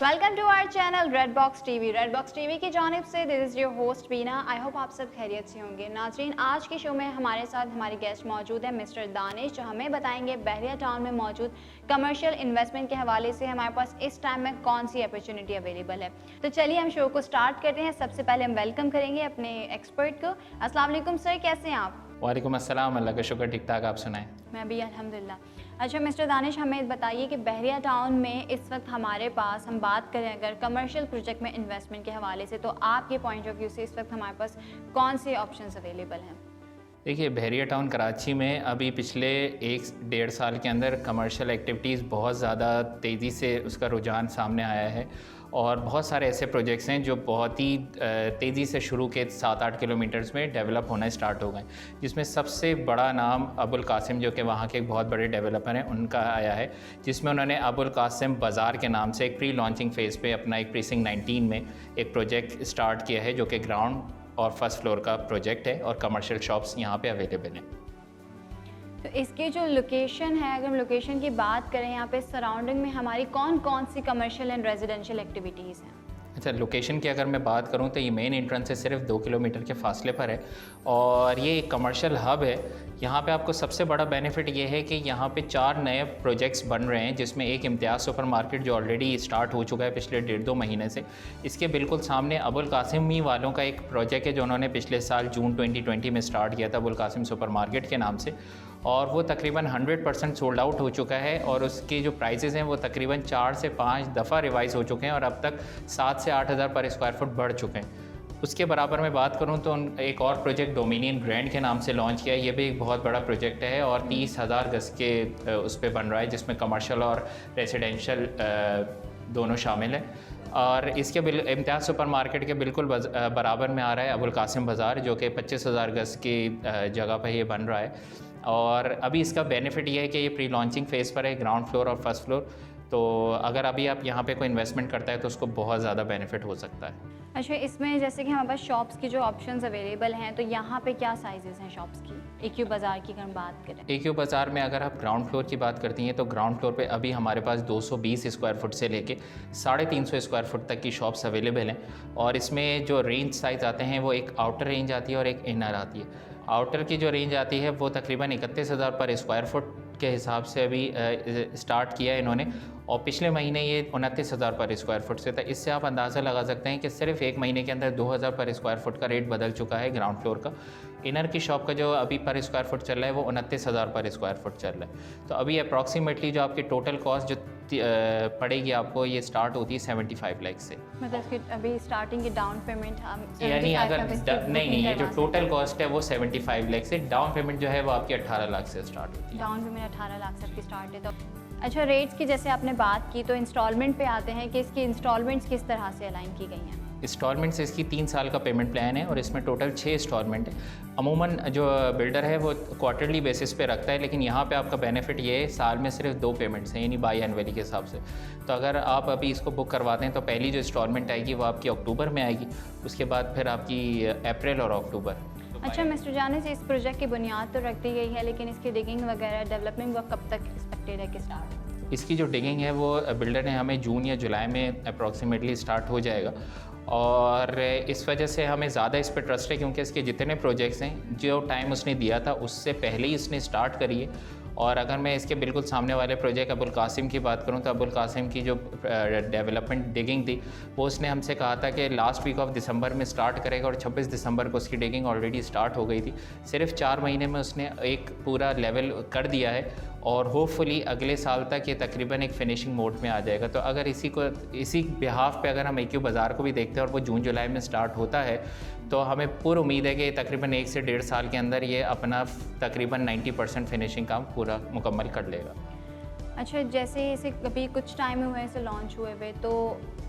Welcome to our channel red box TV. Red box TV की जानिब से this is your host Bina. I hope आप सब खैरियत से होंगे। नाज़रीन, आज के शो में हमारे साथ हमारे गेस्ट मौजूद है मिस्टर दानिश, जो हमें बताएंगे बहरिया टाउन में मौजूद कमर्शियल इन्वेस्टमेंट के हवाले से हमारे पास इस टाइम में कौन सी अपॉर्चुनिटी अवेलेबल है। तो चलिए हम शो को स्टार्ट करते हैं। सबसे पहले हम वेलकम करेंगे अपने एक्सपर्ट को। अस्सलाम वालेकुम सर, कैसे हैं आप? वालेकुम अस्सलाम, अल्लाह का शुक्र, ठीक ठाक। आप सुनाएं। मैं भी अल्हम्दुलिल्लाह। अच्छा मिस्टर दानिश, हमें बताइए कि बहरिया टाउन में इस वक्त हमारे पास, हम बात करें अगर कमर्शियल प्रोजेक्ट में इन्वेस्टमेंट के हवाले से, तो आपके पॉइंट ऑफ व्यू से इस वक्त हमारे पास कौन से ऑप्शंस अवेलेबल हैं? देखिए, बहरिया टाउन कराची में अभी पिछले 1-1.5 साल के अंदर कमर्शियल एक्टिविटीज़ बहुत ज़्यादा तेज़ी से उसका रुझान सामने आया है और बहुत सारे ऐसे प्रोजेक्ट्स हैं जो बहुत ही तेज़ी से शुरू के 7-8 किलोमीटर्स में डेवलप होना स्टार्ट हो गए, जिसमें सबसे बड़ा नाम अबुल कासिम, जो कि वहाँ के एक बहुत बड़े डेवलपर हैं, उनका आया है, जिसमें उन्होंने अबुल कासिम बाज़ार के नाम से एक प्री लॉन्चिंग फ़ेज़ पे अपना एक प्रीसिंग 19 में एक प्रोजेक्ट स्टार्ट किया है, जो कि ग्राउंड और फर्स्ट फ्लोर का प्रोजेक्ट है और कमर्शियल शॉप्स यहाँ पे अवेलेबल हैं। तो इसकी जो लोकेशन है, अगर हम लोकेशन की बात करें, यहाँ पे सराउंडिंग में हमारी कौन कौन सी कमर्शियल एंड रेजिडेंशियल एक्टिविटीज़ हैं? अच्छा, लोकेशन की अगर मैं बात करूँ तो ये मेन एंट्रेंस से सिर्फ 2 किलोमीटर के फासले पर है और ये एक कमर्शियल हब है। यहाँ पे आपको सबसे बड़ा बेनिफिट ये है कि यहाँ पे 4 नए प्रोजेक्ट्स बन रहे हैं, जिसमें एक इम्तियाज़ सुपर मार्केट जो ऑलरेडी स्टार्ट हो चुका है पिछले 1.5-2 महीने से। इसके बिल्कुल सामने अबुल कासिम वालों का एक प्रोजेक्ट है जो उन्होंने पिछले साल जून 2020 में स्टार्ट किया था, अबुल कासिम सुपर मार्केट के नाम से, और वो तकरीबन 100% सोल्ड आउट हो चुका है और उसके जो प्राइसेस हैं वो तकरीबन 4 से 5 दफ़ा रिवाइज़ हो चुके हैं और अब तक 7 से 8 हज़ार पर स्क्वायर फुट बढ़ चुके हैं। उसके बराबर में बात करूं तो एक और प्रोजेक्ट डोमिनियन ग्रैंड के नाम से लॉन्च किया है। ये भी एक बहुत बड़ा प्रोजेक्ट है और 30,000 गज़ के उस पर बन रहा है, जिसमें कमर्शियल और रेसिडेंशियल दोनों शामिल हैं। और इसके इम्तियाज़ सुपर मार्केट के बिल्कुल बराबर में आ रहा है अबुल कासिम बाज़ार, जो कि 25,000 गज़ की जगह पर ये बन रहा है। और अभी इसका बेनिफिट ये है कि ये प्री लॉन्चिंग फ़ेज़ पर है, ग्राउंड फ्लोर और फर्स्ट फ्लोर। तो अगर अभी आप यहाँ पे कोई इन्वेस्टमेंट करता है तो उसको बहुत ज़्यादा बेनिफिट हो सकता है। अच्छा, इसमें जैसे कि हमारे पास शॉप्स की जो ऑप्शंस अवेलेबल हैं, तो यहाँ पे क्या साइजेस हैं शॉप्स की? AQ बाज़ार की अगर हम बात करें, AQ बाज़ार में अगर आप ग्राउंड फ्लोर की बात करती हैं तो ग्राउंड फ्लोर पे अभी हमारे पास 220 स्क्वायर फुट से लेके 350 स्क्वायर फुट तक की शॉप्स अवेलेबल हैं और इसमें जो रेंज साइज़ आते हैं वो एक आउटर रेंज आती है और एक इनर आती है। आउटर की जो रेंज आती है वो तकरीबन 31,000 पर स्क्वायर फुट के हिसाब से अभी स्टार्ट किया है इन्होंने और पिछले महीने ये 29,000 पर स्क्वायर फुट से था। इससे आप अंदाज़ा लगा सकते हैं कि सिर्फ एक महीने के अंदर 2,000 पर स्क्वायर फुट का रेट बदल चुका है ग्राउंड फ्लोर का। इनर की शॉप का जो अभी पर स्क्वायर फुट चल रहा है वो 29,000 पर स्क्वायर फुट चल रहा है। तो अभी अप्रॉक्सीमेटली जो आपकी टोटल कॉस्ट जो पड़ेगी आपको, ये स्टार्ट होती है 75 लाख से। मतलब इसकी अभी स्टार्टिंग की डाउन पेमेंट हम यानी अगर नहीं, ये जो टोटल कॉस्ट है वो 75 लाख से, डाउन पेमेंट जो है वो आपकी 18 लाख से स्टार्ट होती है। डाउन पेमेंट 18 लाख से आपकी स्टार्ट है। तो अच्छा, रेट्स की जैसे आपने बात की, तो इंस्टॉलमेंट पे आते हैं कि इसकी इंस्टॉलमेंट्स किस तरह से अलाइन की गई हैं? इंस्टॉलमेंट से इसकी 3 साल का पेमेंट प्लान है और इसमें टोटल 6 इंस्टॉलमेंट है। अमूमन जो बिल्डर है वो क्वार्टरली बेसिस पे रखता है, लेकिन यहाँ पे आपका बेनिफिट ये है साल में सिर्फ 2 पेमेंट्स हैं, यानी बाई एनुअली के हिसाब से। तो अगर आप अभी इसको बुक करवाते हैं तो पहली जो इंस्टॉलमेंट आएगी वो आपकी अक्टूबर में आएगी, उसके बाद फिर आपकी अप्रैल और अक्टूबर। अच्छा मिस्टर जानिश, इस प्रोजेक्ट की बुनियाद तो रख दी गई है, लेकिन इसकी डिगिंग वगैरह डेवलपमेंट वर्क कब तक एक्सपेक्टेड है कि स्टार्ट? इसकी जो डिगिंग है वो बिल्डर ने हमें जून या जुलाई में अप्रॉक्सीमेटली स्टार्ट हो जाएगा और इस वजह से हमें ज़्यादा इस पर ट्रस्ट है, क्योंकि इसके जितने प्रोजेक्ट्स हैं जो टाइम उसने दिया था उससे पहले ही उसने स्टार्ट करी है। और अगर मैं इसके बिल्कुल सामने वाले प्रोजेक्ट अबुल कासिम की बात करूं तो अबुल कासिम की जो डेवलपमेंट डिगिंग थी वो उसने हमसे कहा था कि लास्ट वीक ऑफ दिसंबर में स्टार्ट करेगा और 26 दिसंबर को उसकी डिगिंग ऑलरेडी स्टार्ट हो गई थी। सिर्फ 4 महीने में उसने एक पूरा लेवल कर दिया है और होपफुली अगले साल तक ये तकरीबन एक फिनिशिंग मोड में आ जाएगा। तो अगर इसी बिहाफ पे अगर हम AQ बाज़ार को भी देखते हैं और वो जून जुलाई में स्टार्ट होता है तो हमें पूरी उम्मीद है कि तकरीबन 1 से 1.5 साल के अंदर ये अपना तकरीबन 90% फिनिशिंग काम पूरा मुकम्मल कर लेगा। अच्छा, जैसे इसे अभी कुछ टाइम हुए इसे लॉन्च हुए, तो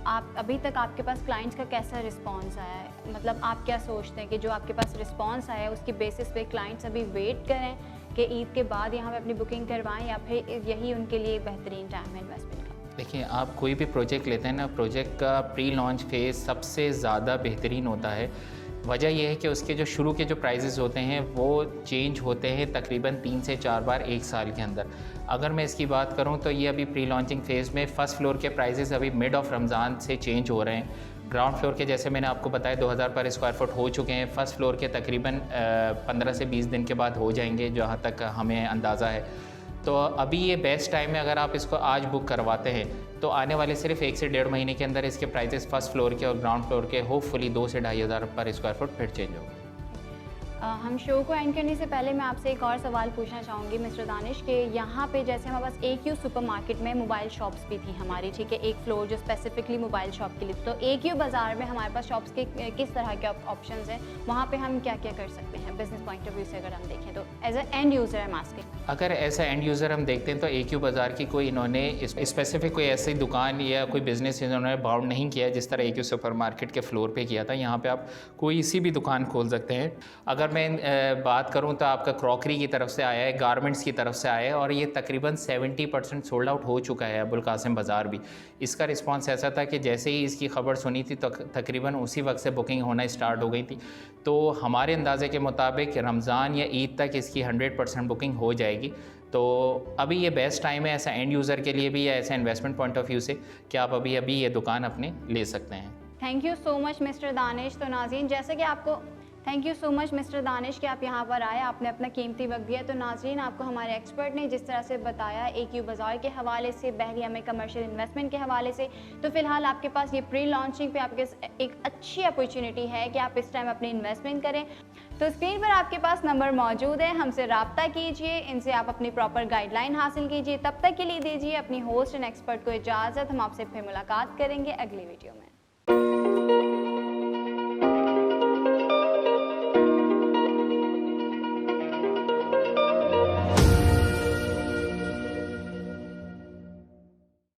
आप अभी तक आपके पास क्लाइंट्स का कैसा रिस्पांस आया है? मतलब आप क्या सोचते हैं कि जो आपके पास रिस्पांस आया है उसकी बेसिस पे क्लाइंट्स अभी वेट करें कि ईद के बाद यहाँ पे अपनी बुकिंग करवाएं, या फिर यही उनके लिए बेहतरीन टाइम है इन्वेस्टमेंट का? देखिए, आप कोई भी प्रोजेक्ट लेते हैं ना, प्रोजेक्ट का प्री लॉन्च फेज़ सबसे ज़्यादा बेहतरीन होता है, वजह यह है कि उसके जो शुरू के जो प्राइजेज़ होते हैं वो चेंज होते हैं तकरीबन 3 से 4 बार एक साल के अंदर। अगर मैं इसकी बात करूं तो ये अभी प्री लॉन्चिंग फ़ेज़ में फ़र्स्ट फ्लोर के प्राइजेज़ अभी मिड ऑफ रमज़ान से चेंज हो रहे हैं। ग्राउंड फ्लोर के जैसे मैंने आपको बताया 2000 पर स्क्वायर फुट हो चुके हैं। फ़र्स्ट फ्लोर के तकरीबन 15 से 20 दिन के बाद हो जाएंगे जहाँ तक हमें अंदाज़ा है। तो अभी ये बेस्ट टाइम है, अगर आप इसको आज बुक करवाते हैं तो आने वाले सिर्फ 1 से 1.5 महीने के अंदर इसके प्राइसेस फ़र्स्ट फ्लोर के और ग्राउंड फ्लोर के होपफुली 2 से 2,500 पर स्क्वायर फुट फिर चेंज होगा। हम शो को एंड करने से पहले मैं आपसे एक और सवाल पूछना चाहूँगी मिस्टर दानिश कि यहाँ पे जैसे हमारे पास AQ सुपरमार्केट में मोबाइल शॉप्स भी थी हमारी, ठीक है, एक फ्लोर जो स्पेसिफिकली मोबाइल शॉप के लिए, तो AQ बाज़ार में हमारे पास शॉप्स के किस तरह के ऑप्शंस हैं, वहाँ पे हम क्या क्या कर सकते हैं बिजनेस पॉइंट ऑफ व्यू से अगर हम देखें तो एज ए एंड यूज़र है मास्किंग? अगर ऐसा एंड यूज़र हम देखते हैं तो AQ बाज़ार की कोई इन्होंने स्पेसिफिक कोई ऐसी दुकान या कोई बिज़नेस इन्होंने बाउंड नहीं किया जिस तरह AQ सुपरमार्केट के फ्लोर पे किया था। यहाँ पे आप कोई सी भी दुकान खोल सकते हैं। अगर मैं बात करूँ तो आपका क्रॉकरी की तरफ से आया है, गारमेंट्स की तरफ से आया है और ये तकरीबन 70% सोल्ड आउट हो चुका है अबुल कासिम बाज़ार भी। इसका रिस्पांस ऐसा था कि जैसे ही इसकी खबर सुनी थी तो तकरीबन उसी वक्त से बुकिंग होना स्टार्ट हो गई थी। तो हमारे अंदाज़े के मुताबिक रमज़ान या ईद तक इसकी 100% बुकिंग हो जाएगी। तो अभी ये बेस्ट टाइम है ऐसा एंड यूज़र के लिए भी या ऐसा इन्वेस्टमेंट पॉइंट ऑफ व्यू से कि आप अभी ये दुकान अपने ले सकते हैं। Thank you so much mister Danish. तो नाज़रीन, जैसे कि आपको thank you so much mister Danish कि आप यहाँ पर आए, आपने अपना कीमती वक्त दिया। तो नाज़रीन, आपको हमारे एक्सपर्ट ने जिस तरह से बताया AQ बाज़ार के हवाले से, बहरिया में कमर्शियल इन्वेस्टमेंट के हवाले से, तो फ़िलहाल आपके पास ये प्री लॉन्चिंग पे आपके एक अच्छी अपॉर्चुनिटी है कि आप इस टाइम अपनी इन्वेस्टमेंट करें। तो स्क्रीन पर आपके पास नंबर मौजूद है, हमसे रब्ता कीजिए, इनसे आप अपनी प्रॉपर गाइडलाइन हासिल कीजिए। तब तक के लिए दीजिए अपनी होस्ट एंड एक्सपर्ट को इजाज़त। हम आपसे फिर मुलाकात करेंगे अगली वीडियो में।